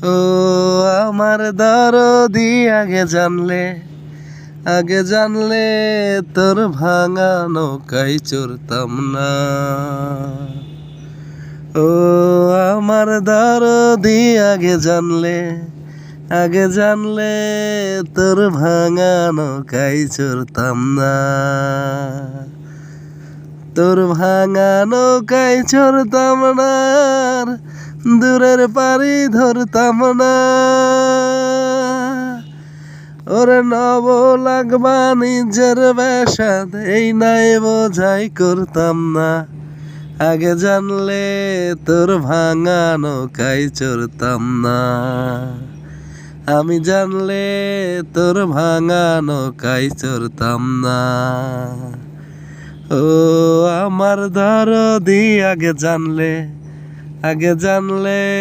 ও আমার দরদি আগে জানলে তোর ভাঙা নৌকায় চড়তাম না। ও আমার দরদি আগে জানলে তোর ভাঙা নৌকায় চড়তাম না। তোর ভাঙা নৌকায় চড়তাম না, দূরের পাড়ি ধরতাম না। ওরে নব লাগবা নিজের বেশাদ, এই নাই বোঝাই করতাম না। আগে জানলে তোর ভাঙা নৌকায় চড়তাম না। আমি জানলে তোর ভাঙা নৌকায় চড়তাম না। ও আমার দরদি আগে জানলে